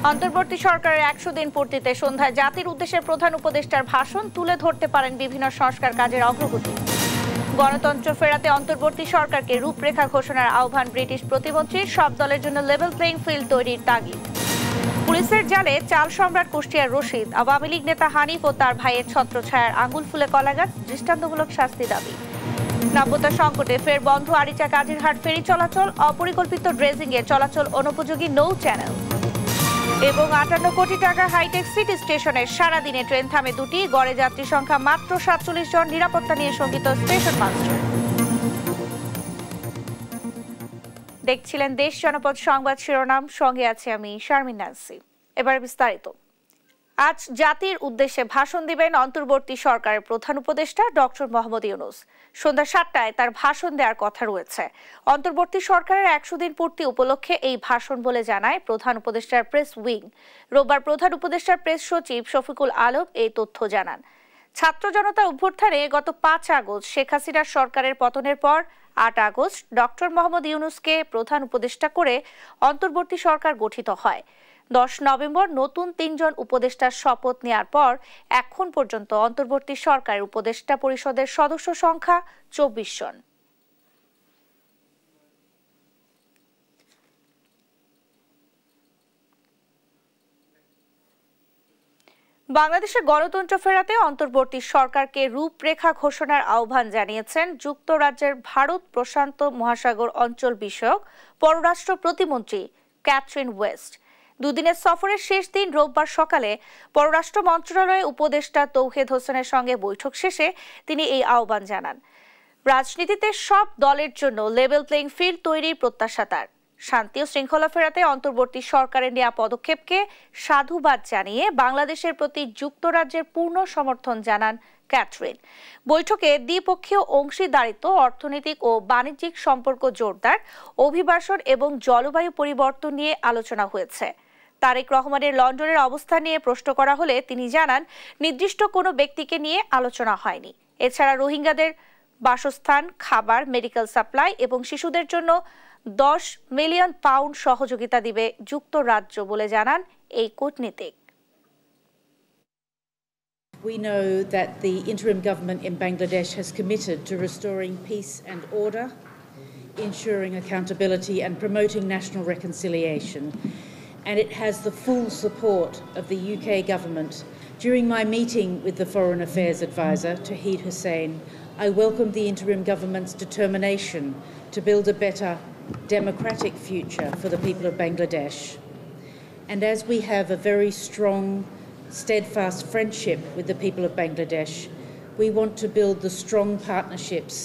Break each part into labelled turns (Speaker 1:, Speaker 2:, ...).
Speaker 1: অন্তর্বর্তী সরকারের ১০০ দিন পূর্তিতে সন্ধ্যায় জাতির উদ্দেশ্যে প্রধান উপদেষ্টার ভাষণ তুলে ধরতে পারেন বিভিন্ন সংস্কার কাজের অগ্রগতি। গণতন্ত্র ফেরাতে অন্তর্বর্তী সরকারকে রূপরেখা ঘোষণার আহ্বান ব্রিটিশ প্রতিমন্ত্রীর। সব দলের জন্য লেভেল প্লেইং ফিল্ড তৈরির তাগিদ। পুলিশের জালে চাল সম্রাট কুষ্টিয়ার রশিদ, আওয়ামী লীগ নেতা হানিফ ও তার ভাইয়ের ছত্রছায়ার আঙুল ফুলে কলাগাছ, দৃষ্টান্তমূলক শাস্তি দাবি। নাব্যতা সংকটে ফের বন্ধ আরিচা কাজিরহাট ফেরি চলাচল, অপরিকল্পিত ড্রেজিংয়ে চলাচল অনুপযোগী নৌ চ্যানেল। এবং ৫৮ কোটি টাকা হাইটেক সিটি স্টেশনে সারাদিনে ট্রেন থামে দুটি, গড়ে যাত্রী সংখ্যা মাত্র ৪৭ জন, নিরাপত্তা নিয়ে শঙ্কিত স্টেশন মাস্টার। দেখছিলেন দেশ জনপদ সংবাদ শিরোনাম, সঙ্গে আছে আমি শারমিন নান্সি। এবার বিস্তারিত। আজ জাতির উদ্দেশ্যে ভাষণ দিবেন অন্তর্বর্তী সরকারের প্রধান উপদেষ্টা ডক্টর মোহাম্মদ ইউনূস। সন্ধ্যা ৭টায় তার ভাষণ দেওয়ার কথা রয়েছে। অন্তর্বর্তী সরকারের ১০০ দিন পূর্তি উপলক্ষে এই ভাষণ বলে জানায় প্রধান উপদেষ্টার প্রেস উইং। রোববার প্রধান উপদেষ্টার প্রেস সচিব শফিকুল আলম এই তথ্য জানান। ছাত্র জনতার অভ্যুত্থানে গত ৫ আগস্ট শেখ হাসিনার সরকারের পতনের পর ৮ আগস্ট ডক্টর মোহাম্মদ ইউনূসকে প্রধান উপদেষ্টা করে অন্তর্বর্তী সরকার গঠিত হয়। ১০ নভেম্বর নতুন ৩ জন উপদেষ্টার শপথ নেওয়ার পর এখন পর্যন্ত অন্তর্বর্তী সরকারের উপদেষ্টা পরিষদের সদস্য সংখ্যা ২৪ জন। বাংলাদেশের গণতন্ত্র ফেরাতে অন্তর্বর্তী সরকারকে রূপরেখা ঘোষণার আহ্বান জানিয়েছেন যুক্তরাজ্যের ভারত প্রশান্ত মহাসাগর অঞ্চল বিষয়ক পররাষ্ট্র প্রতিমন্ত্রী ক্যাথরিন ওয়েস্ট। দুদিনের সফরের শেষ দিন রোববার সকালে পররাষ্ট্র মন্ত্রণালয়ের উপদেষ্টা তৌহিদ হোসেনের সঙ্গে বৈঠক শেষে তিনি এই আহ্বান জানান। রাজনীতিতে সব দলের জন্য লেভেল প্লেইং ফিল্ড তৈরির প্রত্যাশা তার। শান্তি ও শৃঙ্খলা ফেরাতে অন্তর্বর্তী সরকারের নেওয়া পদক্ষেপকে সাধুবাদ জানিয়ে বাংলাদেশের প্রতি যুক্তরাজ্যের পূর্ণ সমর্থন জানান ক্যাথরিন। বৈঠকে দ্বিপক্ষীয় অংশীদারিত্ব, অর্থনৈতিক ও বাণিজ্যিক সম্পর্ক জোরদার, অভিবাসন এবং জলবায়ু পরিবর্তন নিয়ে আলোচনা হয়েছে। তারেক রহমানের লন্ডনের অবস্থান নিয়ে প্রশ্ন করা হলে তিনি জানান, নির্দিষ্ট কোনো ব্যক্তিকে নিয়ে আলোচনা হয়নি। এছাড়া রোহিঙ্গাদের বাসস্থান, খাবার, মেডিকেল সাপ্লাই এবং শিশুদের জন্য ১০ মিলিয়ন পাউন্ড সহযোগিতা দিবে যুক্তরাজ্য বলে জানান এই কূটনীতিক।
Speaker 2: We know that the interim government in Bangladesh has committed to restoring peace and order, ensuring accountability and promoting national reconciliation, and it has the full support of the UK government. During my meeting with the Foreign Affairs Advisor, Tawheed Hussein, I welcomed the interim government's determination to build a better democratic future for the people of Bangladesh. And as we have a very strong, steadfast friendship with the people of Bangladesh, we want to build the strong partnerships.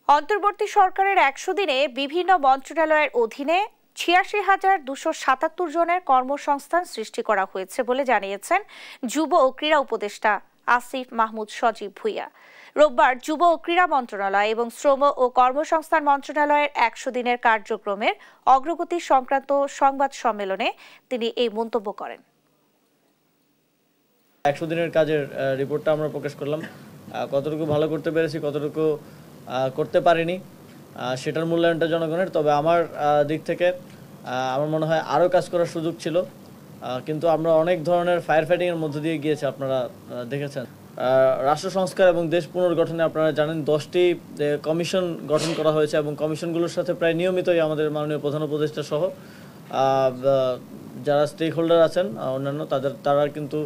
Speaker 1: অন্তর্বর্তী সরকারের ১০০ দিনে বিভিন্ন মন্ত্রণালয়ের অধীনে ৮৬,২৭৭ জনের কর্মসংস্থান সৃষ্টি করা হয়েছে বলে জানিয়েছেন যুব ও ক্রীড়া উপদেষ্টা আসিফ মাহমুদ সজীব ভুইয়া। রোববার যুব ও ক্রীড়া মন্ত্রণালয় এবং শ্রম ও কর্মসংস্থান মন্ত্রণালয়ের ১০০ দিনের কার্যক্রমের অগ্রগতি সংক্রান্ত সংবাদ সম্মেলনে তিনি এই মন্তব্য করেন।
Speaker 3: ১০০ দিনের কাজের রিপোর্টটা আমরা প্রকাশ করলাম। কতটুকু ভালো করতে পেরেছি, কতটুকু করতে পারিনি, সেটার মূল্যায়নটা জনগণের। তবে আমার দিক থেকে আমার মনে হয় আরও কাজ করার সুযোগ ছিল, কিন্তু আমরা অনেক ধরনের ফায়ার ফাইটিংয়ের মধ্য দিয়ে গিয়েছি। আপনারা দেখেছেন রাষ্ট্র সংস্কার এবং দেশ পুনর্গঠনে আপনারা জানেন 10টি কমিশন গঠন করা হয়েছে এবং কমিশনগুলোর সাথে প্রায় নিয়মিতই আমাদের মাননীয় প্রধান উপদেষ্টা সহ যারা স্টেক হোল্ডার আছেন অন্যান্য তারা কিন্তু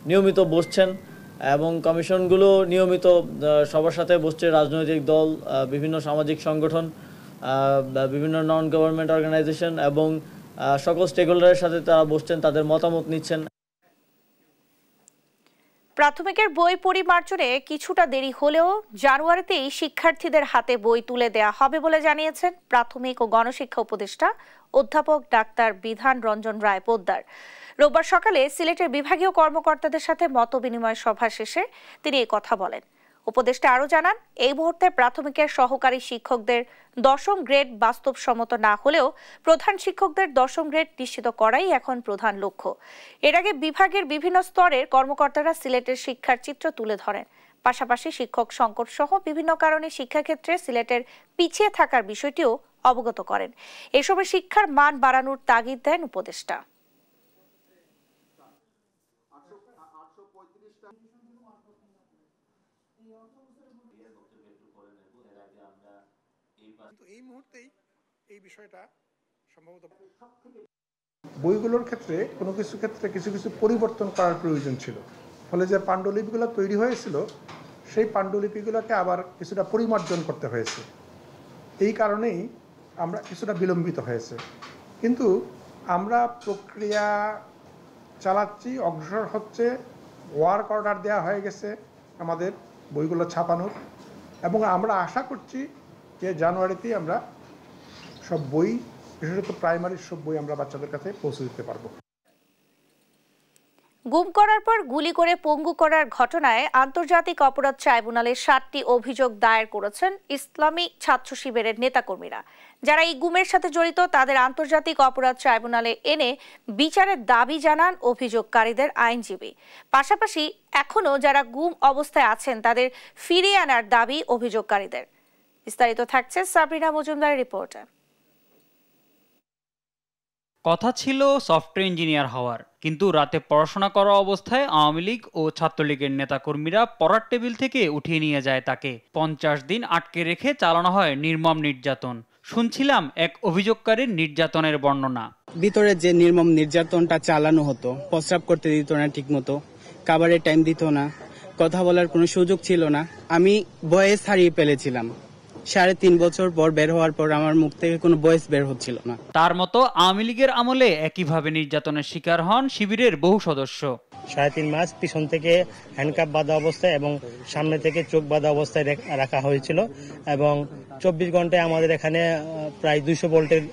Speaker 3: নিয়মিত বসছেন এবং কমিশনগুলো নিয়মিত সবার সাথে বসছে। রাজনৈতিক দল, বিভিন্ন সামাজিক সংগঠন, বিভিন্ন নন গভর্নমেন্ট অর্গানাইজেশন এবং সকল স্টেক হোল্ডারের সাথে তারা বসছেন, তাদের মতামত নিচ্ছেন।
Speaker 1: প্রাথমিকের বই পরিমার্জনে কিছুটা দেরি হলেও জানুয়ারিতেই শিক্ষার্থীদের হাতে বই তুলে দেয়া হবে বলে জানিয়েছেন প্রাথমিক ও গণশিক্ষা উপদেষ্টা অধ্যাপক ডাক্তার বিধান রঞ্জন রায় পোদ্দার। রোববার সকালে সিলেটের বিভাগীয় কর্মকর্তাদের সাথে মতবিনিময় সভা শেষে তিনি এই কথা বলেন। উপদেষ্টা আরও জানান, এই মুহূর্তে প্রাথমিকের সহকারী শিক্ষকদের ১০ম গ্রেড বাস্তবসম্মত না হলেও প্রধান শিক্ষকদের ১০ম গ্রেড নিশ্চিত করাই এখন প্রধান লক্ষ্য। এর আগে বিভাগের বিভিন্ন স্তরের কর্মকর্তারা সিলেটের শিক্ষার চিত্র তুলে ধরেন। পাশাপাশি শিক্ষক সংকট সহ বিভিন্ন কারণে শিক্ষাক্ষেত্রে সিলেটের পিছিয়ে থাকার বিষয়টিও অবগত করেন। এই সময় শিক্ষার মান বাড়ানোর তাগিদ দেন উপদেষ্টা।
Speaker 4: এই মুহূর্তেই এই বিষয়টা সম্ভবত বইগুলোর ক্ষেত্রে কোনো কিছু ক্ষেত্রে কিছু কিছু পরিবর্তন করার প্রয়োজন ছিল, ফলে যে পাণ্ডুলিপিগুলো তৈরি হয়েছিল সেই পাণ্ডুলিপিগুলোকে আবার কিছুটা পরিমার্জন করতে হয়েছে। এই কারণেই আমরা কিছুটা বিলম্বিত হয়েছে, কিন্তু আমরা প্রক্রিয়া চালাচ্ছি, অগ্রসর হচ্ছে। ওয়ার্ক অর্ডার দেওয়া হয়ে গেছে আমাদের বইগুলো ছাপানোর, এবং আমরা আশা করছি যে জানুয়ারিতেই আমরা সব বই, বিশেষত প্রাইমারির সব বই আমরা বাচ্চাদের কাছে পৌঁছে দিতে পারবো।
Speaker 1: গুম করার পর গুলি করে পঙ্গু করার ঘটনায় আন্তর্জাতিক অপরাধ ট্রাইব্যুনালে 7টি অভিযোগ দায়ের করেছেন ইসলামী ছাত্র শিবিরের নেতাকর্মীরা। যারা এই গুমের সাথে জড়িত তাদের আন্তর্জাতিক অপরাধ ট্রাইব্যুনালে এনে বিচারের দাবি জানান অভিযোগকারীদের আইনজীবী। পাশাপাশি এখনও যারা গুম অবস্থায় আছেন তাদের ফিরিয়ে আনার দাবি অভিযোগকারীদের। বিস্তারিত থাকছে সাবরিনা মজুমদারের রিপোর্টে।
Speaker 5: কথা ছিল সফটওয়্যার ইঞ্জিনিয়ার হওয়ার, কিন্তু রাতে পড়াশোনা করা অবস্থায় আওয়ামী লীগ ও ছাত্রলীগের নেতাকর্মীরা পড়ার টেবিল থেকে উঠিয়ে নিয়ে যায় তাকে। 50 দিন আটকে রেখে চালানো হয় নির্মম নির্যাতন। শুনছিলাম এক অভিযোগকারীর নির্যাতনের বর্ণনা।
Speaker 6: ভিতরে যে নির্মম নির্যাতনটা চালানো হতো, প্রস্রাব করতে দিত না ঠিকমতো, খাবারের টাইম দিত না, কথা বলার কোনো সুযোগ ছিল না। আমি বয়স হারিয়ে ফেলেছিলাম। 3.5 বছর পর বের হওয়ার পর আমার মুখ থেকে কোনো বয়স বের হচ্ছিল না।
Speaker 5: তার মতো আওয়ামী লীগের আমলে একইভাবে নির্যাতনের শিকার হন শিবিরের বহু সদস্য।
Speaker 7: 3.5 মাস পিছন থেকে হ্যান্ডকাপ বাঁধা অবস্থায় এবং সামনে থেকে চোখ বাঁধা অবস্থায় রাখা হয়েছিল, এবং 24 ঘন্টায় আমাদের এখানে প্রায় 200 ভোল্টের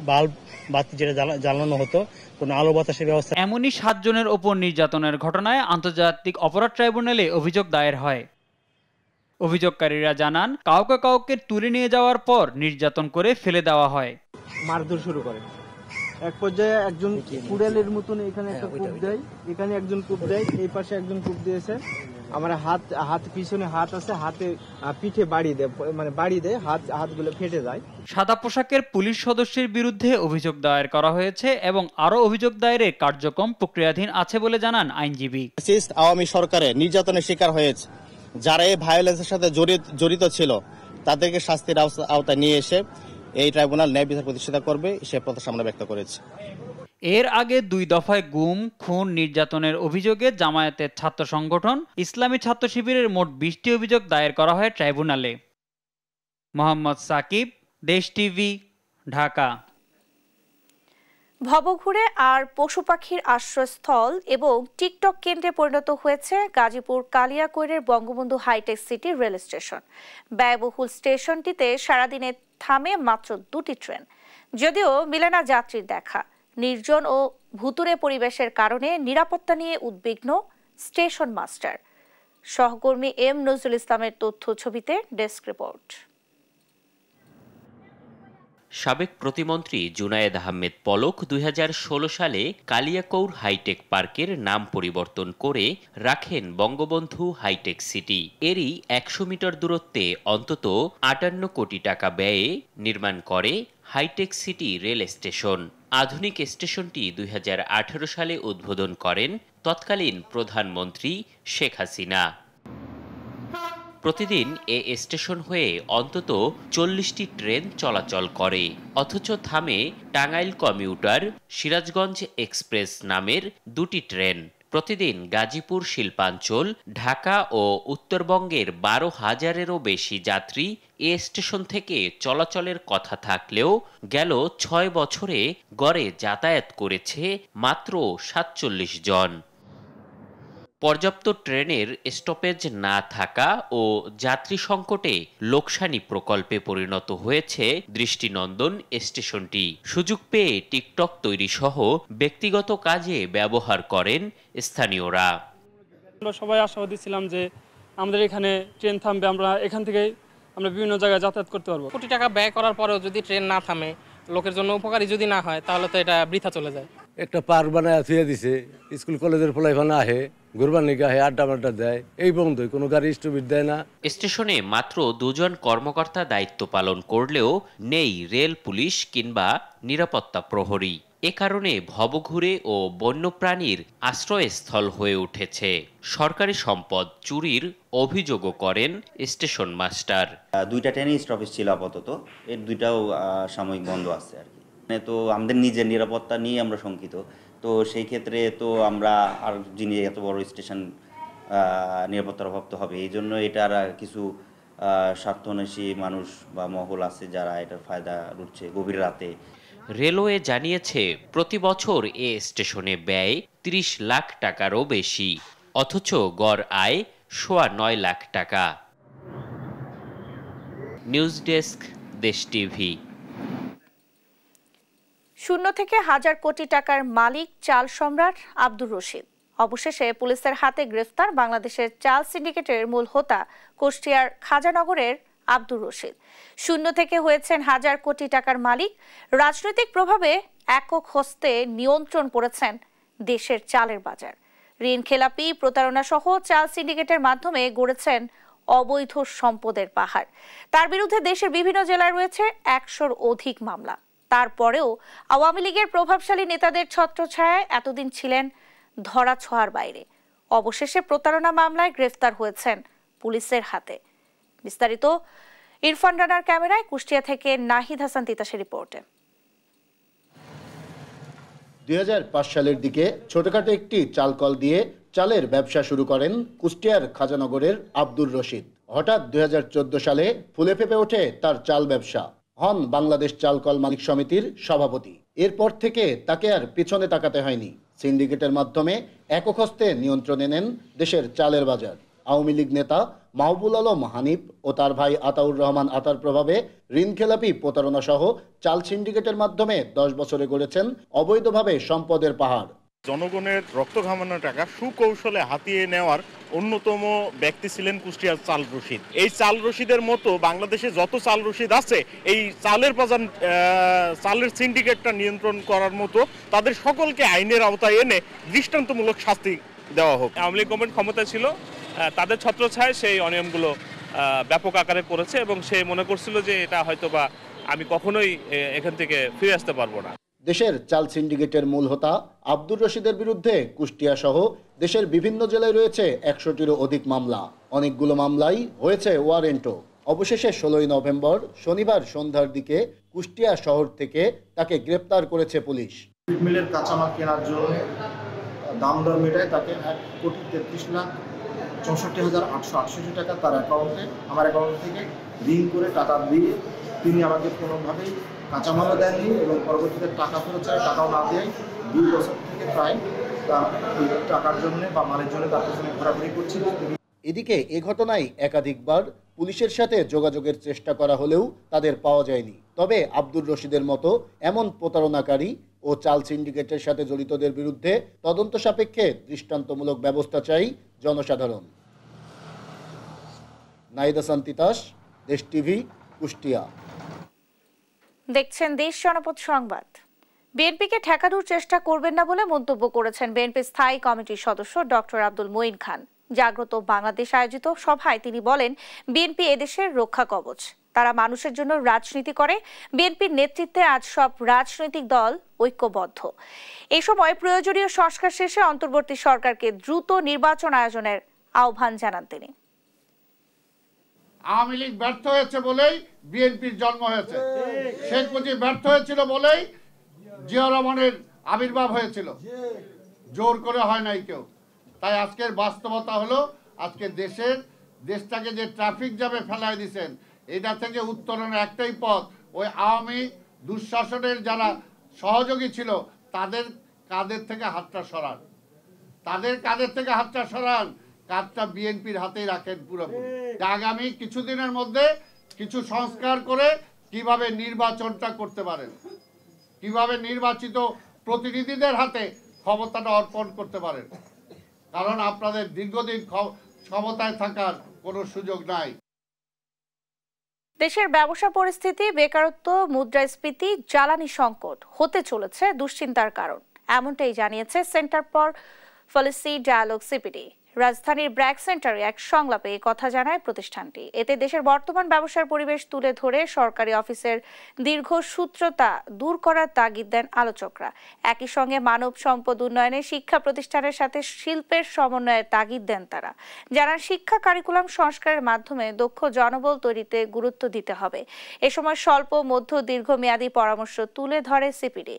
Speaker 7: বাল্ব বাতি যেটা জ্বালানো হতো, কোনো আলো বাতাসের ব্যবস্থা।
Speaker 5: এমনই 7 জনের ওপর নির্যাতনের ঘটনায় আন্তর্জাতিক অপরাধ ট্রাইব্যুনালে অভিযোগ দায়ের হয়। অভিযোগকারীরা জানান, কাউকে কাউকে তুলে নিয়ে যাওয়ার পর নির্যাতন করে ফেলে দেওয়া হয়।
Speaker 6: মারধর শুরু করে। এক পর্যায়ে একজন কুড়ালের মতন এখানে একটা কূপ দেয়, এখানে একজন কূপ দেয়, এই পাশে একজন কূপ দিয়েছে। আমার হাত পিছনে হাত আছে, হাতে পিঠে বাড়ি দেয়, হাতগুলো ফেটে যায়।
Speaker 5: সাদা পোশাকের পুলিশ সদস্যের বিরুদ্ধে অভিযোগ দায়ের করা হয়েছে এবং আরো অভিযোগ দায়েরের কার্যক্রম প্রক্রিয়াধীন আছে বলে জানান আইনজীবী।
Speaker 8: আওয়ামী সরকারের নির্যাতনের শিকার হয়েছে, যারা এই ভায়োলেন্সের সাথে জড়িত ছিল তাদেরকে শাস্তির আওতায় নিয়ে এসে এই ট্রাইব্যুনাল ন্যায় বিচার প্রতিষ্ঠা করবে, সে প্রত্যাশা আমরা ব্যক্ত করেছি।
Speaker 5: এর আগে 2 দফায় গুম, খুন, নির্যাতনের অভিযোগে জামায়াতের ছাত্র সংগঠন ইসলামী ছাত্র শিবিরের মোট 20টি অভিযোগ দায়ের করা হয় ট্রাইব্যুনালে। মোহাম্মদ সাকিব, দেশ টিভি, ঢাকা।
Speaker 1: ভবঘুরে আর পশু পাখির আশ্রয়স্থল এবং টিকটক কেন্দ্রে পরিণত হয়েছে গাজীপুর কালিয়াকৈরের Bangabandhu hi-tech city rail station. ব্যয়বহুল স্টেশনটিতে সারাদিনে থামে মাত্র 2টি ট্রেন। যদিও মিলে না যাত্রীর দেখা। নির্জন ও ভুতুরে পরিবেশের কারণে নিরাপত্তা নিয়ে উদ্বিগ্ন স্টেশন মাস্টার। সহকর্মী এম নজরুল ইসলামের তথ্য ছবিতে ডেস্ক রিপোর্ট।
Speaker 9: সাবেক প্রতিমন্ত্রী জুনায়েদ আহমেদ পলক 2016 সালে কালিয়াকৈর হাইটেক পার্কের নাম পরিবর্তন করে রাখেন বঙ্গবন্ধু হাইটেক সিটি। এরই 100 মিটার দূরত্বে অন্তত 58 কোটি টাকা ব্যয়ে নির্মাণ করে হাইটেক সিটি রেল স্টেশন। আধুনিক স্টেশনটি 2018 সালে উদ্বোধন করেন তৎকালীন প্রধানমন্ত্রী শেখ হাসিনা। প্রতিদিন এ স্টেশন হয়ে অন্তত 40টি ট্রেন চলাচল করে, অথচ থামে টাঙ্গাইল কমিউটার, সিরাজগঞ্জ এক্সপ্রেস নামের 2টি ট্রেন। প্রতিদিন গাজীপুর, শিল্পাঞ্চল, ঢাকা ও উত্তরবঙ্গের 12,000-এরও বেশি যাত্রী এ স্টেশন থেকে চলাচলের কথা থাকলেও গেল 6 বছরে গড়ে যাতায়াত করেছে মাত্র 47 জন। পর্যাপ্ত ট্রেনের স্টপেজ না থাকা ও যাত্রী সংকটে লোকসানি প্রকল্পে পরিণত হয়েছে দৃষ্টিনন্দন স্টেশনটি। সুযোগ পেয়ে টিকটক তৈরি সহ ব্যক্তিগত কাজে ব্যবহার করেন স্থানীয়রা।
Speaker 10: আমরা সবাই আশাবাদী ছিলাম যে আমাদের এখানে ট্রেন থামবে, আমরা এখান থেকে বিভিন্ন জায়গায় যাতায়াত করতে পারবো।
Speaker 11: কোটি টাকা ব্যয় করার পরেও যদি ট্রেন না থামে, লোকের জন্য উপকারী যদি না হয়, তাহলে তো এটা বৃথা চলে যায়।
Speaker 12: একটা পার্ক বানায় থুয়ে দিছে, স্কুল কলেজের পোলাইফানা আহে, কুরবানির গায়ে আড্ডা দেয়, এই বন্ধ কোনো গাড়ি স্টপিট দেয় না।
Speaker 9: স্টেশনে মাত্র 2 জন কর্মকর্তা দায়িত্ব পালন করলেও নেই রেল পুলিশ কিংবা নিরাপত্তা প্রহরী। এ কারণে ভবঘুরে ও বন্যপ্রাণীর আশ্রয়স্থল হয়ে উঠেছে। সরকারি সম্পদ চুরির অভিযোগও করেন স্টেশন মাস্টার।
Speaker 13: 2টা ট্রেনই স্টপেজ ছিল আপাতত, এর 2টাও সাময়িক বন্ধ আছে আর কি। তো আমাদের নিজের নিরাপত্তা নিয়ে আমরা শঙ্কিত। তো সেই ক্ষেত্রে তো আমরা আর যিনি এত বড় স্টেশন নিরাপত্তার অভাব তো হবে, এই জন্য এটার কিছু স্বার্থন্বেষী মানুষ বা মহল আছে যারা এটার ফায়দা লুটছে গভীর রাতে।
Speaker 9: রেলওয়ে জানিয়েছে প্রতি বছর এ স্টেশনে ব্যয় 30 লাখ টাকারও বেশি, অথচ গড় আয় 9.25 লাখ টাকা। নিউজ ডেস্ক, দেশ টিভি।
Speaker 1: শূন্য থেকে হাজার কোটি টাকার মালিক চাল সম্রাট আব্দুর রশিদ। অবশেষে পুলিশের হাতে গ্রেফতার বাংলাদেশের চাল সিন্ডিকেটের মূল হোতা কুষ্টিয়ার খাজানগরের আব্দুর রশিদ। শূন্য থেকে হয়েছেন হাজার কোটি টাকার মালিক। রাজনৈতিক প্রভাবে একক হস্তে নিয়ন্ত্রণ করেছেন দেশের চালের বাজার। ঋণ খেলাপি, প্রতারণা সহ চাল সিন্ডিকেটের মাধ্যমে গড়েছেন অবৈধ সম্পদের পাহাড়। তার বিরুদ্ধে দেশের বিভিন্ন জেলায় রয়েছে 100-র অধিক মামলা। তারপরেও আওয়ামী লীগের প্রভাবশালী নেতাদের ছত্রছায়ায় এতদিন ছিলেন ধরাছোঁয়ার বাইরে। অবশেষে প্রতারণা মামলায় গ্রেফতার হয়েছেন পুলিশের হাতে। বিস্তারিত ইরফান রানার ক্যামেরায় কুষ্টিয়া থেকে নাহিদ হাসান তিতাসের রিপোর্টে।
Speaker 14: 2005 সালের দিকে ছোটখাটো একটি চাল কল দিয়ে চালের ব্যবসা শুরু করেন কুষ্টিয়ার খাজানগরের আব্দুর রশিদ। হঠাৎ 2014 সালে ফুলে ফেপে ওঠে তার চাল ব্যবসা। হন বাংলাদেশ চাল কল মালিক সমিতির সভাপতি। এরপর থেকে তাকে আর পিছনে তাকাতে হয়নি। সিন্ডিকেটের মাধ্যমে একক হস্তে নিয়ন্ত্রণে নেন দেশের চালের বাজার। আওয়ামী লীগ নেতা মাহবুল আলম হানিফ ও তার ভাই আতাউর রহমান আতার প্রভাবে ঋণখেলাপি, প্রতারণা সহ চাল সিন্ডিকেটের মাধ্যমে 10 বছরে গড়েছেন অবৈধভাবে সম্পদের পাহাড়।
Speaker 15: জনগণের রক্ত ঘামানো টাকা সুকৌশলে হাতিয়ে নেওয়ার অন্যতম ব্যক্তি ছিলেন কুষ্টিয়ার চাল রশিদ। এই চাল রশিদের মতো বাংলাদেশে যত চাল রশিদ আছে, এই চালের বাজার চালের সিন্ডিকেটটা নিয়ন্ত্রণ করার মতো তাদের সকলকে আইনের আওতায় এনে দৃষ্টান্তমূলক শাস্তি দেওয়া হোক।
Speaker 16: আওয়ামী লীগ গভর্নমেন্ট ক্ষমতা ছিল, তাদের ছত্রছায়ায় সেই অনিয়মগুলো ব্যাপক আকারে করেছে এবং সে মনে করছিল যে এটা হয়তোবা আমি কখনোই এখান থেকে ফিরে আসতে পারবো না।
Speaker 14: দেশের চাল সিন্ডিকেটের মূল হোতা আব্দুর রশিদের বিরুদ্ধে কুষ্টিয়া সহ দেশের বিভিন্ন জেলায় রয়েছে 100-টিরও অধিক মামলা। অনেকগুলো মামলাই হয়েছে ওয়ারেন্টও। অবশেষে 16 নভেম্বর শনিবার সন্ধ্যার দিকে কুষ্টিয়া শহর থেকে তাকে গ্রেপ্তার করেছে পুলিশ।
Speaker 17: মিলের কাঁচামাল কেনার জন্য দাম দর মেটায় তাকে 1,33,64,868 টাকা তার অ্যাকাউন্টে, আমার অ্যাকাউন্ট থেকে ঋণ করে টাকা দিয়ে তিনি আমাকে কোনোভাবেই কাঁচামালও দেননি এবং পরবর্তীতে টাকা ফেরত চায়, টাকাও না দেয় 2 বছর থেকে প্রায় তার টাকার জন্য বা মালের জন্য তার পেছনে ঘোরাঘুরি করছিল।
Speaker 14: এদিকে এ ঘটনায় একাধিকবার পুলিশের সাথে যোগাযোগের চেষ্টা করা হলেও তাদের পাওয়া যায়নি। তবে আব্দুর রশিদের মতো এমন প্রতারণাকারী ও চাল সিন্ডিকেটের সাথে জড়িতদের বিরুদ্ধে তদন্ত সাপেক্ষে দৃষ্টান্তমূলক ব্যবস্থা চাই জনসাধারণ। নাহিদ হাসান তিতাস, দেশ টিভি, কুষ্টিয়া।
Speaker 1: দেখছেন দেশ জনপদ সংবাদ। বিএনপিকে ঠেকানোর চেষ্টা করবেন না বলে মন্তব্য করেছেন বিএনপি স্থায়ী কমিটির সদস্য ডক্টর আব্দুল মঈন খান। জাগ্রত বাংলাদেশ আয়োজিত সভায় তিনি বলেন, বিএনপি এদেশের রক্ষা কবচ, তারা মানুষের জন্য রাজনীতি করে। বিএনপির নেতৃত্বে আজ সব রাজনৈতিক দল ঐক্যবদ্ধ। এই সময় প্রয়োজনীয় সংস্কার শেষে অন্তর্বর্তী সরকারকে দ্রুত নির্বাচন আয়োজনের আহ্বান জানান তিনি।
Speaker 18: আওয়ামী লীগ ব্যর্থ হয়েছে বলেই বিএনপির জন্ম হয়েছে, শেখ মুজিব ব্যর্থ হয়েছিল বলেই জিয়া রহমানের আবির্ভাব হয়েছিল, জোর করে হয় নাই কেউ। তাই আজকের বাস্তবতা হলো, আজকে দেশটাকে যে ট্রাফিক জ্যামে ফেলায় দিয়েছেন, এটা থেকে উত্তরণের একটাই পথ, ওই আওয়ামী দুঃশাসনের যারা সহযোগী ছিল তাদের কাঁধের থেকে হাতটা সরান, কাজটা বিএনপির হাতেই রাখেন পুরোপুরি। আগামী কিছুদিনের মধ্যে কিছু সংস্কার করে কিভাবে নির্বাচনটা করতে পারেন, কিভাবে নির্বাচিত প্রতিনিধিদের হাতে ক্ষমতাটা অর্পণ করতে পারেন, কারণ আপনাদের দীর্ঘদিন ক্ষমতায় থাকার কোনো সুযোগ নাই।
Speaker 1: দেশের ব্যবসা পরিস্থিতি, বেকারত্ব, মুদ্রাস্ফীতি, জ্বালানি সংকট হতে চলেছে দুশ্চিন্তার কারণ, এমনটাই জানিয়েছে Centre for Policy Dialogue CPD. রাজধানীর ব্র্যাক সেন্টারে এক সংলাপে কথা জানায় প্রতিষ্ঠানটি। এতে দেশের বর্তমান ব্যবসার পরিবেশ তুলে ধরে সরকারি অফিসের দীর্ঘসূত্রতা দূর করার তাগিদ দেন আলোচকরা। একই সঙ্গে মানব সম্পদ উন্নয়নে শিক্ষা প্রতিষ্ঠানের সাথে শিল্পের সমন্বয়ের তাগিদ দেন তারা। জানান শিক্ষা কারিকুলাম সংস্কারের মাধ্যমে দক্ষ জনবল তৈরিতে গুরুত্ব দিতে হবে। এ সময় স্বল্প মধ্য দীর্ঘমেয়াদী পরামর্শ তুলে ধরে সিপিডি।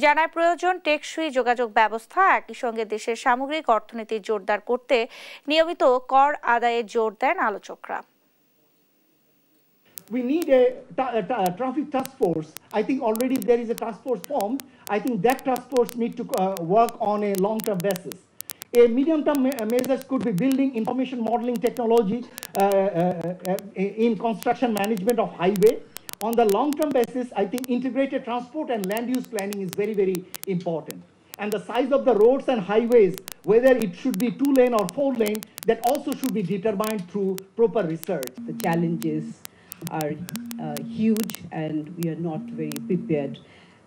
Speaker 1: জানায় প্রয়োজন টেকসই যোগাযোগ ব্যবস্থা, একই সঙ্গে দেশের সামগ্রিক অর্থনীতি জোরদার করতে নিয়মিত কর আদায়ে জোর দেন আলোচকরা।
Speaker 19: We need a traffic task force. I think already there is a task force formed. I think that task force need to work on a long-term basis. A medium-term measures could be building information modeling technology in construction management of highway. On the long-term basis, I think integrated transport and land use planning is very, very important. And the size of the roads and highways, whether it should be 2-lane or 4-lane, that also should be determined through proper research.
Speaker 20: The challenges are huge and we are not very prepared,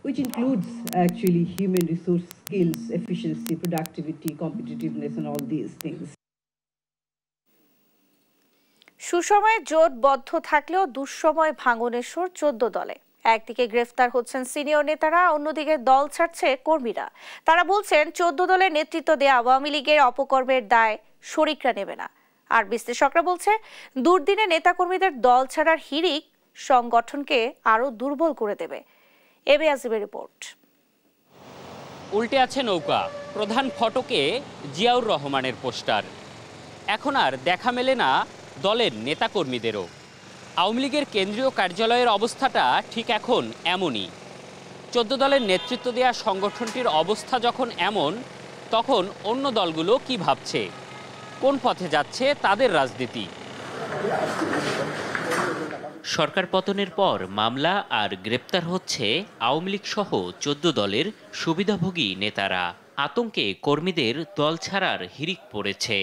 Speaker 20: which includes actually human resource skills, efficiency, productivity, competitiveness, and all these things.
Speaker 1: সুসময়ে জোটবদ্ধ থাকলেও দুঃসময় ভাঙনের সুর 14 দলে। একদিকে গ্রেফতার হচ্ছেন senior নেতারা, অন্যদিকে দল ছাড়ছে কর্মীরা। তারা বলছেন 14 দলের নেতৃত্ব দেয়া আওয়ামী লীগের অপকর্মের দায় শরিকরা নেবে না। আর বিশ্লেষকরা বলছে দুর্দিনে নেতাকর্মীদের দল ছাড়ার হিড়িক সংগঠনকে আরো দুর্বল করে দেবে। এবি আজিমের রিপোর্ট।
Speaker 9: উল্টে আছে নৌকা, প্রধান ফটকে জিয়াউর রহমানের পোস্টার। এখন আর দেখা মেলে না দলের নেতাকর্মীদেরও। আওয়ামী লীগের কেন্দ্রীয় কার্যালয়ের অবস্থাটা ঠিক এখন এমনই। 14 দলের নেতৃত্ব দেয়া সংগঠনটির অবস্থা যখন এমন, তখন অন্য দলগুলো কি ভাবছে, কোন পথে যাচ্ছে তাদের রাজনীতি। সরকার পতনের পর মামলা আর গ্রেপ্তার হচ্ছে আওয়ামী লীগ সহ 14 দলের সুবিধাভোগী নেতারা। আতঙ্কে কর্মীদের দল ছাড়ার হিড়িক পড়েছে।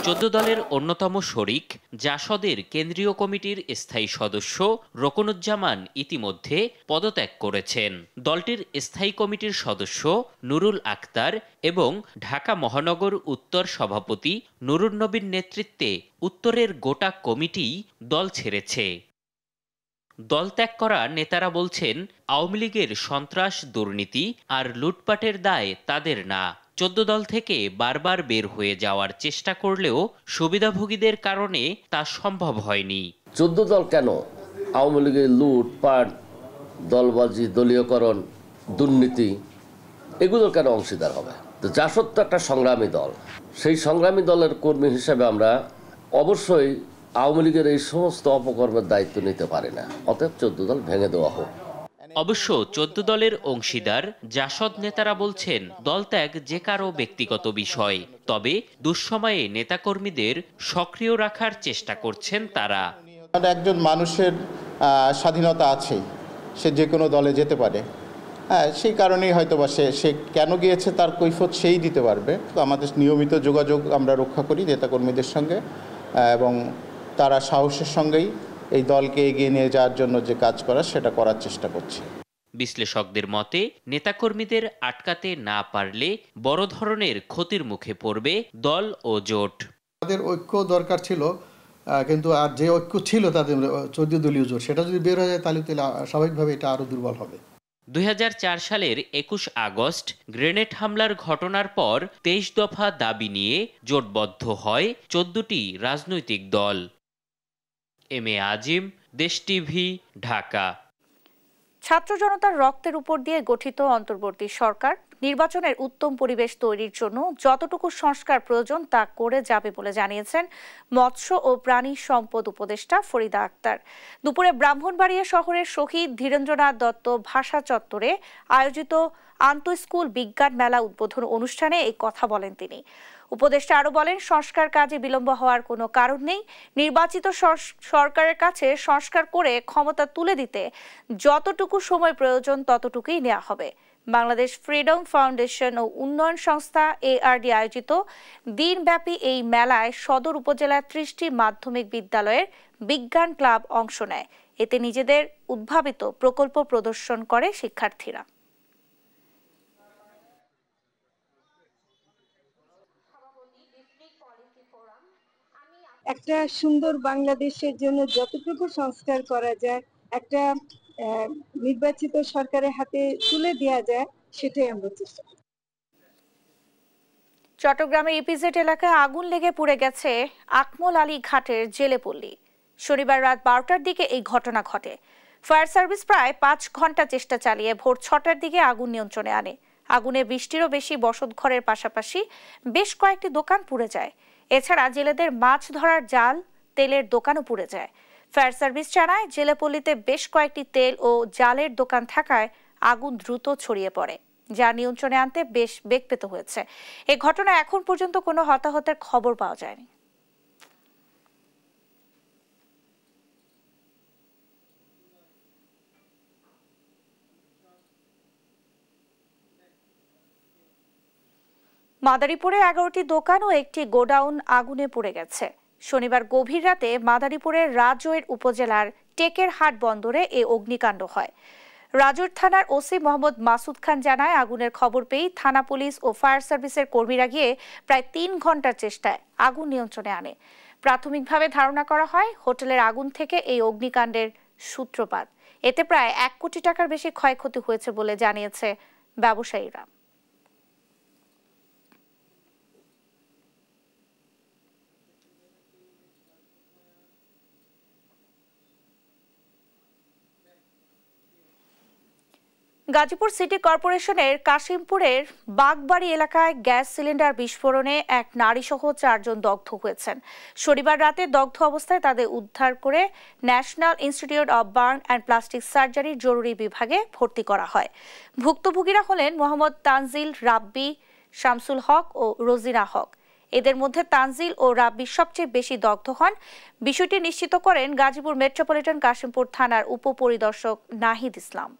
Speaker 9: 14 দলের অন্যতম শরিক জাসদের কেন্দ্রীয় কমিটির স্থায়ী সদস্য রোকনুজ্জামান ইতিমধ্যে পদত্যাগ করেছেন। দলটির স্থায়ী কমিটির সদস্য নুরুল আক্তার এবং ঢাকা মহানগর উত্তর সভাপতি নুরুন নবীর নেতৃত্বে উত্তরের গোটা কমিটি দল ছেড়েছে। দল ত্যাগ করা নেতারা বলছেন আওয়ামী লীগের সন্ত্রাস, দুর্নীতি আর লুটপাটের দায় তাদের না। 14 দল থেকে বারবার বের হয়ে যাওয়ার চেষ্টা করলেও সুবিধাভোগীদের কারণে তা সম্ভব হয়নি।
Speaker 21: 14 দল কেন? আওয়ামী লীগের লুটপাট, দলবাজি, দলীয়করণ, দুর্নীতি, এগুলো কেন অংশীদার হবে? তো জাসদ তো একটা সংগ্রামী দল, সেই সংগ্রামী দলের কর্মী হিসেবে আমরা অবশ্যই আওয়ামী লীগের এই সমস্ত অপকর্মের দায়িত্ব নিতে পারি না। অতএব 14 দল ভেঙে দেওয়া হোক।
Speaker 9: অবশ্য 14 দলের অংশীদার জাসদ নেতারা বলছেন দল ত্যাগ যে কারো ব্যক্তিগত বিষয়, তবে দুঃসময়ে নেতাকর্মীদের সক্রিয় রাখার চেষ্টা করছেন তারা।
Speaker 22: একজন মানুষের স্বাধীনতা আছে, সে যে কোনো দলে যেতে পারে। সেই কারণেই হয়তো বা সে কেন গিয়েছে তার কৈফিয়ত সেই দিতে পারবে। তো আমাদের নিয়মিত যোগাযোগ আমরা রক্ষা করি নেতাকর্মীদের সঙ্গে, এবং তারা সাহসের সঙ্গেই এই দলকে এগিয়ে নিয়ে যাওয়ার জন্য যে কাজ করা সেটা করার চেষ্টা করছি।
Speaker 9: বিশ্লেষকদের মতে নেতাকর্মীদের আটকাতে না পারলে বড় ধরনের ক্ষতির মুখে পড়বে দল ও জোট।
Speaker 23: তাদের ঐক্য দরকার ছিল, কিন্তু আর যে ঐক্য ছিল তাদের 14 দলীয় জোট, সেটা যদি বের হয়ে যায় তাহলে স্বাভাবিকভাবে এটা আরো দুর্বল হবে।
Speaker 9: 2004 সালের 21 আগস্ট গ্রেনেড হামলার ঘটনার পর 23 দফা দাবি নিয়ে জোটবদ্ধ হয় 14টি রাজনৈতিক দল। এম এ আজিম, দেশ টিভি, ঢাকা।
Speaker 1: ছাত্র জনতার রক্তের উপর দিয়ে গঠিত অন্তর্বর্তী সরকার নির্বাচনের উত্তম পরিবেশ তৈরির জন্য যতটুকু সংস্কার প্রয়োজন তা করে যাবে বলে জানিয়েছেন মৎস্য ও প্রাণী সম্পদ উপদেষ্টা ফরিদা আক্তার। দুপুরে ব্রাহ্মণবাড়িয়া শহরের শহীদ ধীরেন্দ্রনাথ দত্ত ভাষা চত্বরে আয়োজিত আন্তঃস্কুল বিজ্ঞান মেলা উদ্বোধন অনুষ্ঠানে এই কথা বলেন তিনি। উপদেষ্টা আরো বলেন, সংস্কার কাজে বিলম্ব হওয়ার কোনো কারণ নেই। নির্বাচিত সরকারের কাছে সংস্কার করে ক্ষমতা তুলে দিতে যতটুকু সময় প্রয়োজন ততটুকুই নেওয়া হবে। বাংলাদেশ ফ্রিডম ফাউন্ডেশন ও উন্নয়ন সংস্থা ARD আয়োজিত দিনব্যাপী এই মেলায় সদর উপজেলার 30টি মাধ্যমিক বিদ্যালয়ের বিজ্ঞান ক্লাব অংশ নেয়। এতে নিজেদের উদ্ভাবিত প্রকল্প প্রদর্শন করে শিক্ষার্থীরা।
Speaker 2: একটা সুন্দর বাংলাদেশের জন্য যতটুকু সংস্কার করা যায়, একটা নির্বাচিত সরকারের হাতে তুলে দেওয়া যায়, সেটাই আমরা চেষ্টা করি।
Speaker 1: চট্টগ্রামের ইপিজেড এলাকায় আগুন লেগে পুড়ে গেছে আকমল আলী ঘাটের জেলেপল্লী। শনিবার রাত 12টার দিকে এই ঘটনা ঘটে। ফায়ার সার্ভিস প্রায় 5 ঘন্টা চেষ্টা চালিয়ে ভোর 6টার দিকে আগুন নিয়ন্ত্রণে আনে। আগুনে 20টিরও বেশি বসতঘরের পাশাপাশি বেশ কয়েকটি দোকান পুড়ে যায়। এছাড়া জেলেদের মাছ ধরার জাল, তেলের দোকানও পুড়ে যায়। ফায়ার সার্ভিস জানায়, জেলেপল্লীতে বেশ কয়েকটি তেল ও জালের দোকান থাকায় আগুন দ্রুত ছড়িয়ে পড়ে, যা নিয়ন্ত্রণে আনতে বেশ বেগ পেতে হয়েছে। এই ঘটনায় এখন পর্যন্ত কোনো হতাহতের খবর পাওয়া যায়নি। মাদারীপুরে 11টি দোকান ও একটি গোডাউন আগুনে পুড়ে গেছে। শনিবার গভীর রাতে মাদারীপুরের রাজৈর উপজেলার টেকেরহাট বন্দরে এ অগ্নিকাণ্ড হয়। রাজৈর থানার ওসি মোহাম্মদ মাসুদ খান জানায়, আগুনের খবর পেয়ে থানা পুলিশ ও ফায়ার সার্ভিসের কর্মীরা গিয়ে প্রায় 3 ঘন্টার চেষ্টায় আগুন নিয়ন্ত্রণে আনে। প্রাথমিকভাবে ধারণা করা হয় হোটেলের আগুন থেকে এই অগ্নিকাণ্ডের সূত্রপাত। এতে প্রায় 1 কোটি টাকার বেশি ক্ষয়ক্ষতি হয়েছে বলে জানিয়েছে ব্যবসায়ীরা। গাজীপুর সিটি কর্পোরেশনের কাশিমপুরের বাগবাড়ি এলাকায় গ্যাস সিলিন্ডার বিস্ফোরণে এক নারীসহ 4 জন দগ্ধ হয়েছেন। শনিবার রাতে দগ্ধ অবস্থায় তাদের উদ্ধার করে national institute of burn and plastic সার্জারির জরুরি বিভাগে ভর্তি করা হয়। ভুক্তভোগীরা হলেন মোহাম্মদ তানজিল, রাব্বি, শামসুল হক ও রোজিনা হক। এদের মধ্যে তানজিল ও রাব্বি সবচেয়ে বেশি দগ্ধ হন। বিষয়টি নিশ্চিত করেন গাজীপুর মেট্রোপলিটন কাশিমপুর থানার উপপরিদর্শক নাহিদ ইসলাম।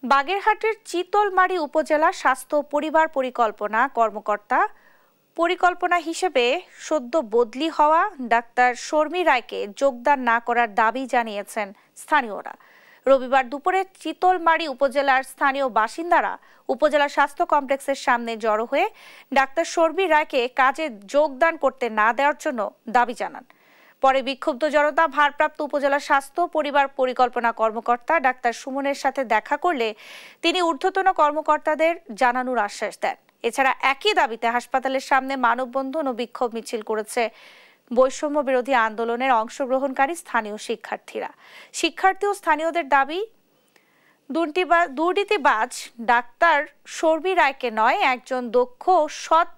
Speaker 1: বাগেরহাটের চিতলমারী উপজেলা স্বাস্থ্য পরিবার পরিকল্পনা হিসেবে সদ্য বদলি হওয়া ডাক্তার শর্মী রায়কে যোগদান না করার দাবি জানিয়েছেন স্থানীয়রা। রবিবার দুপুরে চিতলমারী উপজেলার স্থানীয় বাসিন্দারা উপজেলা স্বাস্থ্য কমপ্লেক্সের সামনে জড়ো হয়ে ডাক্তার শর্মী রায়কে কাজে যোগদান করতে না দেওয়ার জন্য দাবি জানান। পরে বিক্ষুব্ধ জনতা ভারপ্রাপ্ত উপজেলা স্বাস্থ্য পরিবার পরিকল্পনা কর্মকর্তা ডাক্তার সুমনের সাথে দেখা করলে তিনি ঊর্ধ্বতন কর্মকর্তাদের জানানোর আশ্বাস দেন। এছাড়া একই দাবিতে হাসপাতালের সামনে মানববন্ধন ও বিক্ষোভ মিছিল করেছে বৈষম্য বিরোধী আন্দোলনের অংশগ্রহণকারী স্থানীয় শিক্ষার্থীরা। শিক্ষার্থী ও স্থানীয়দের দাবি, দুর্নীতিবাজ ডাক্তার শর্মী রায়কে নয়, একজন দক্ষ ও সৎ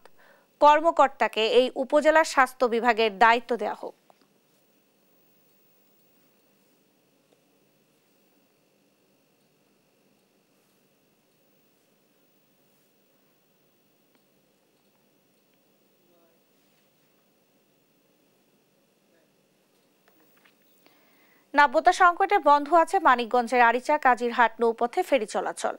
Speaker 1: কর্মকর্তাকে এই উপজেলা স্বাস্থ্য বিভাগের দায়িত্ব দেওয়া হোক। নাব্যতা সংকটে বন্ধ আছে মানিকগঞ্জের আরিচা কাজিরহাট নৌপথে ফেরি চলাচল।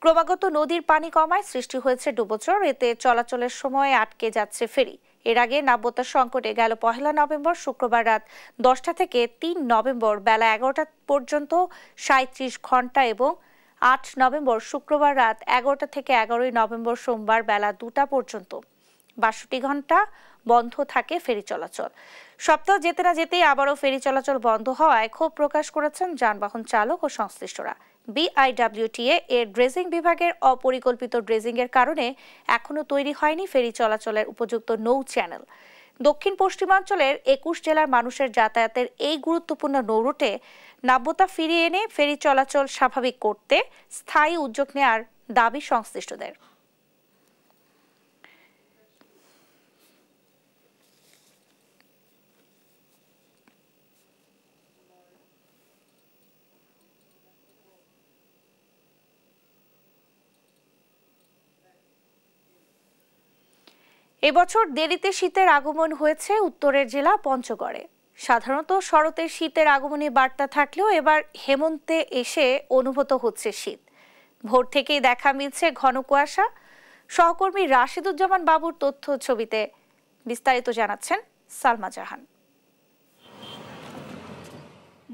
Speaker 1: ক্রমাগত নদীর পানি কমায় সৃষ্টি হয়েছে ডুবোচর, এতে চলাচলের সময় আটকে যাচ্ছে ফেরি। এর আগে নাব্যতা সংকটে গেল 1 নভেম্বর শুক্রবার রাত 10টা থেকে 3 নভেম্বর বেলা 11টা পর্যন্ত 37 ঘন্টা এবং 8 নভেম্বর শুক্রবার রাত 11টা থেকে 11 নভেম্বর সোমবার বেলা 2টা পর্যন্ত 62 ঘন্টা বন্ধ থাকে ফেরি চলাচল। সপ্তাহ যেতে না যেতেই আবারও ফেরি চলাচল বন্ধ হওয়ায় ক্ষোভ প্রকাশ করেছেন যানবাহন চালক ও সংশ্লিষ্টরা। বিআইডব্লিউটিএ এর ড্রেজিং বিভাগের অপরিকল্পিত ড্রেজিং এর কারণে এখনো তৈরি হয়নি ফেরি চলাচলের উপযুক্ত নৌ চ্যানেল। দক্ষিণ পশ্চিমাঞ্চলের 21 জেলার মানুষের যাতায়াতের এই গুরুত্বপূর্ণ নৌরুটে নাব্যতা ফিরিয়ে এনে ফেরি চলাচল স্বাভাবিক করতে স্থায়ী উদ্যোগ নেওয়ার দাবি সংশ্লিষ্টদের। এবছর দেরিতে শীতের আগমন হয়েছে উত্তরের জেলা পঞ্চগড়ে। সাধারণত শরতের শীতের আগমনী বার্তা থাকলেও এবার হেমন্তে এসে অনুভূত হচ্ছে শীত। ভোর থেকেই দেখা মিলছে ঘন কুয়াশা। সহকর্মী রাশিদুজ্জামান বাবুর তথ্য ছবিতে বিস্তারিত জানাচ্ছেন সালমা জাহান।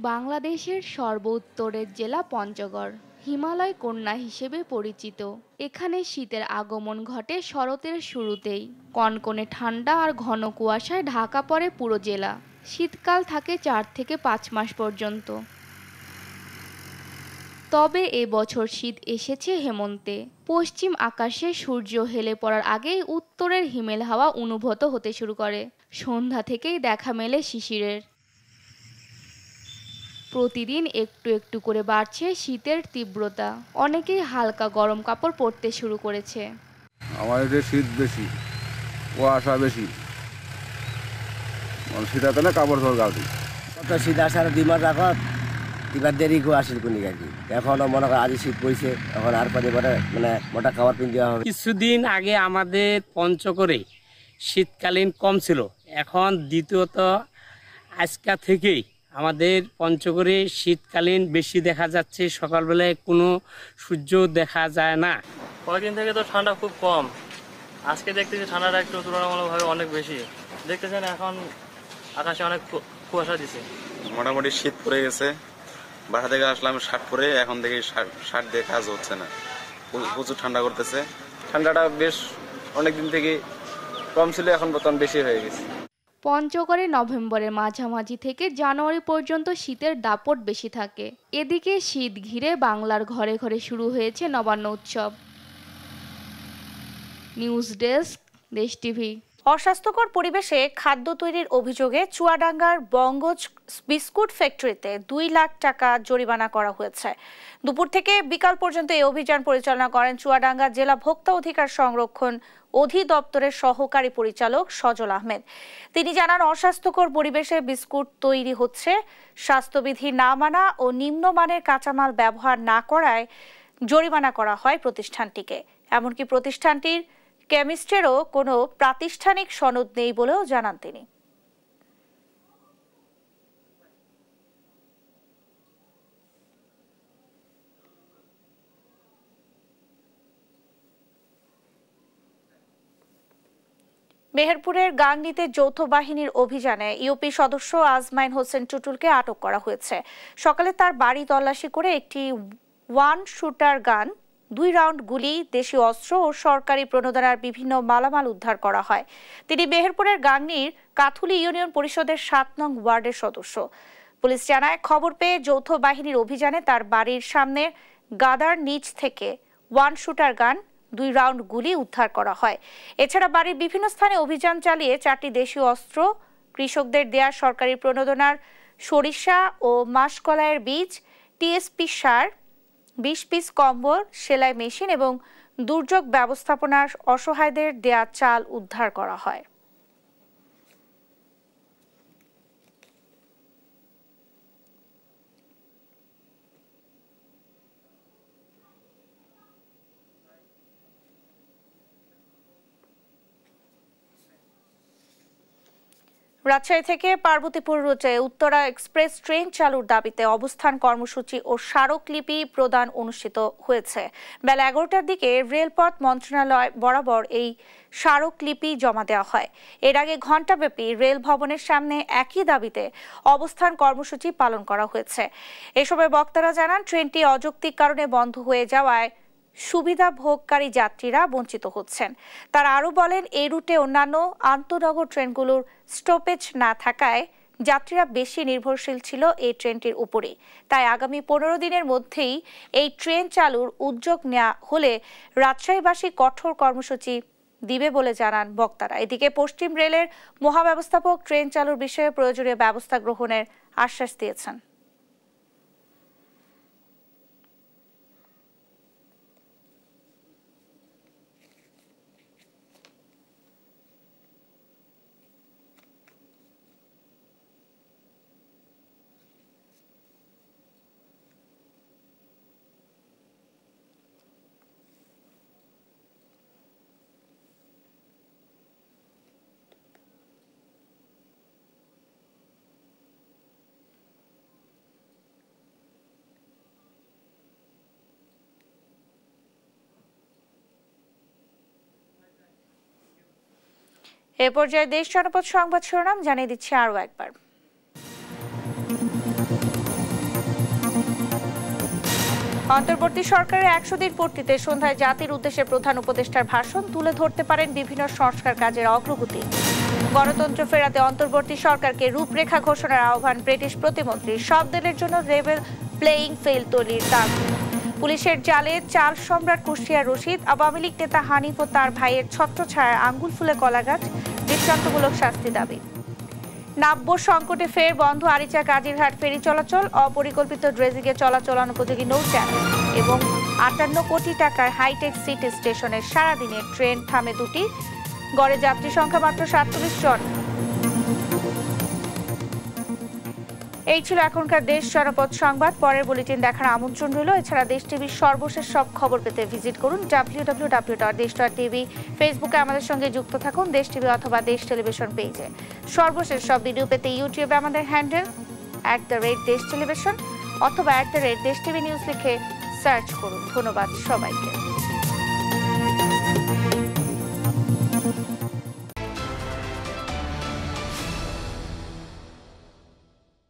Speaker 3: বাংলাদেশের সর্বোত্তরের জেলা পঞ্চগড়। হিমালয় কন্যা হিসেবে পরিচিত। এখানে শীতের আগমন ঘটে শরতের শুরুতেই। কনকনে ঠান্ডা আর ঘন কুয়াশায় ঢাকা পড়ে পুরো জেলা। শীতকাল থাকে 4 থেকে 5 মাস পর্যন্ত। তবে এবছর শীত এসেছে হেমন্তে। পশ্চিম আকাশে সূর্য হেলে পড়ার আগেই উত্তরের হিমেল হাওয়া অনুভূত হতে শুরু করে। সন্ধ্যা থেকেই দেখা মেলে শিশিরের। প্রতিদিন একটু একটু করে বাড়ছে শীতের তীব্রতা। অনেকেই হালকা গরম কাপড় পরতে শুরু করেছে।
Speaker 4: আমাদের শীত বেশি, কুয়াশা বেশি, শীতাতে না কাপড় ধর গাড়ি
Speaker 7: শীত আসার 2 মাস আগত এবার দেরি করে আসিল কোন গাড়ি। এখন মনে কর আজ শীত পড়ছে, এখন আর কদিন পরে মানে মোটা কাপড় পিন দেওয়া হবে।
Speaker 24: কিছুদিন আগে আমাদের পঞ্চগড়ে শীতকালীন কম ছিল, এখন দ্বিতীয়ত আজকা থেকেই আমাদের পঞ্চগড়ে শীতকালীন বেশি দেখা যাচ্ছে। সকালবেলায় কোনো সূর্য দেখা যায় না।
Speaker 25: কয়েকদিন থেকে তো ঠান্ডা খুব কম, আজকে দেখতেছি ঠান্ডাটা একটু তুলনামূলকভাবে অনেক বেশি। দেখতেছেন এখন আকাশে অনেক কুয়াশা দিছে।
Speaker 26: মোটামুটি শীত পড়ে গেছে, বাসা থেকে আসলাম শার্ট পরে, এখন দেখি শার্ট দিয়ে কাজ হচ্ছে না, প্রচুর ঠান্ডা করতেছে।
Speaker 27: ঠান্ডাটা বেশ অনেকদিন থেকে কম ছিল, এখন বর্তমান বেশি হয়ে গেছে।
Speaker 3: পঞ্চগড়ে নভেম্বরের মাঝামাঝি থেকে জানুয়ারি পর্যন্ত শীতের দাপট বেশি থাকে। এদিকে শীত ঘিরে বাংলার ঘরে ঘরে শুরু হয়েছে নবান্ন উৎসব। নিউজ ডেস্ক, দেশ টিভি।
Speaker 1: অস্বাস্থ্যকর পরিবেশে খাদ্য তৈরির অভিযোগে চুয়াডাঙ্গার বঙ্গজ বিস্কুট ফ্যাক্টরিতে 2 লাখ টাকা জরিমানা করা হয়েছে। দুপুর থেকে বিকাল পর্যন্ত এই অভিযান পরিচালনা করেন চুয়াডাঙ্গা জেলা ভোক্তা অধিকার সংরক্ষণ অধিদপ্তরের সহকারী পরিচালক সজল আহমেদ। তিনি জানান, অস্বাস্থ্যকর পরিবেশে বিস্কুট তৈরি হচ্ছে। স্বাস্থ্যবিধি না মানা ও নিম্নমানের কাঁচামাল ব্যবহার না করায় জরিমানা করা হয় প্রতিষ্ঠানটিকে। এমনকি প্রতিষ্ঠানটির কেমিস্টেরও কোনো প্রাতিষ্ঠানিক সনদ নেই বলেও জানান তিনি। মেহেরপুরের গাংনীতে যৌথ বাহিনীর অভিযানে ইউপি সদস্য আজমাইন হোসেন টুটুলকে আটক করা হয়েছে। সকালে তার বাড়ি তল্লাশি করে একটি 1 শুটার গান, 2 রাউন্ড গুলি, দেশীয় অস্ত্র ও সরকারি প্রণোদনার বিভিন্ন মালামাল উদ্ধার করা হয়। তিনি মেহেরপুরের গাংনীর কাথুলি ইউনিয়ন পরিষদের 7 নং ওয়ার্ডের সদস্য। পুলিশ জানায়, খবর পেয়ে যৌথ বাহিনীর অভিযানে তার বাড়ির সামনে গাদার নিচ থেকে 1 শুটার গান, 2 রাউন্ড গুলি উদ্ধার করা হয়। এছাড়া বাড়ির বিভিন্ন স্থানে অভিযান চালিয়ে 4টি দেশীয় অস্ত্র, কৃষকদের দেয়া সরকারি প্রণোদনার সরিষা ও মাসকলাইয়ের বীজ, টিএসপি সার, 20 পিস কম্বল, সেলাই মেশিন এবং দুর্যোগ ব্যবস্থাপনার অসহায়দের দেয়া চাল উদ্ধার করা হয়। রাজশাহী থেকে পার্বতীপুর রুটে উত্তরা এক্সপ্রেস ট্রেন চালুর দাবিতে অবস্থান কর্মসূচি ও স্মারকলিপি প্রদান অনুষ্ঠিত হয়েছে। বেলা 11টার দিকে রেলপথ মন্ত্রণালয় বরাবর এই স্মারকলিপি জমা দেওয়া হয়। এর আগে ঘণ্টাব্যাপী রেল ভবনের সামনে একই দাবিতে অবস্থান কর্মসূচি পালন করা হয়েছে। এ সময় বক্তারা জানান, ট্রেনটি অযৌক্তিক কারণে বন্ধ হয়ে যাওয়ায় সুবিধা ভোগকারী যাত্রীরা বঞ্চিত হচ্ছেন। তারা আরও বলেন, এই রুটে অন্যান্য আন্তনগর ট্রেনগুলোর স্টপেজ না থাকায় যাত্রীরা বেশি নির্ভরশীল ছিল এই ট্রেনটির উপরে। তাই আগামী 15 দিনের মধ্যেই এই ট্রেন চালুর উদ্যোগ নেওয়া হলে রাজশাহীবাসী কঠোর কর্মসূচি দিবে বলে জানান বক্তারা। এদিকে পশ্চিম রেলের মহাব্যবস্থাপক ট্রেন চালুর বিষয়ে প্রয়োজনীয় ব্যবস্থা গ্রহণের আশ্বাস দিয়েছেন। এ পর্যায়ে দেশ জনপদ সংবাদ শিরোনাম জানিয়ে দিচ্ছি আরও একবার। অন্তর্বর্তী সরকারের 100 দিন পূর্তিতে সন্ধ্যায় জাতির উদ্দেশ্যে প্রধান উপদেষ্টার ভাষণ তুলে ধরতে পারেন বিভিন্ন সংস্কার কাজের অগ্রগতি। গণতন্ত্র ফেরাতে অন্তর্বর্তী সরকারকে রূপরেখা ঘোষণার আহ্বান ব্রিটিশ প্রতিমন্ত্রী। সব দলের জন্য লেভেল প্লেইং ফিল্ড তৈরির দাবি। পুলিশের জালে চাল সম্রাট কুষ্টিয়ার রশিদ। আওয়ামী লীগ নেতা হানিফ ও তার ভাইয়ের ছত্রছায়ায় আঙ্গুল ফুলে কলাগাছ। দৃষ্টান্তমূলক শাস্তি দাবি। নাব্য সংকটে ফের বন্ধ আরিচা কাজিরহাট ফেরি চলাচল। অপরিকল্পিত ড্রেজিংয়ে চলাচল অনুপযোগী নৌযান এবং 58 কোটি টাকার হাইটেক সিটি স্টেশনের সারাদিনে ট্রেন থামে দুটি। গড়ে যাত্রী সংখ্যা মাত্র 47 জন। এই ছিল এখনকার দেশ জনপদ সংবাদ। পরের বুলেটিন দেখার আমন্ত্রণ রইল। এছাড়া দেশ টিভির সর্বশেষ সব খবর পেতে ভিজিট করুন www.desh.tv। ফেসবুকে আমাদের সঙ্গে যুক্ত থাকুন দেশ টিভি অথবা দেশ টেলিভিশন পেজে। সর্বশেষ সব ভিডিও পেতে ইউটিউবে আমাদের হ্যান্ডেল @দেশ টেলিভিশন অথবা @দেশ টিভি নিউজ লিখে সার্চ করুন। ধন্যবাদ সবাইকে।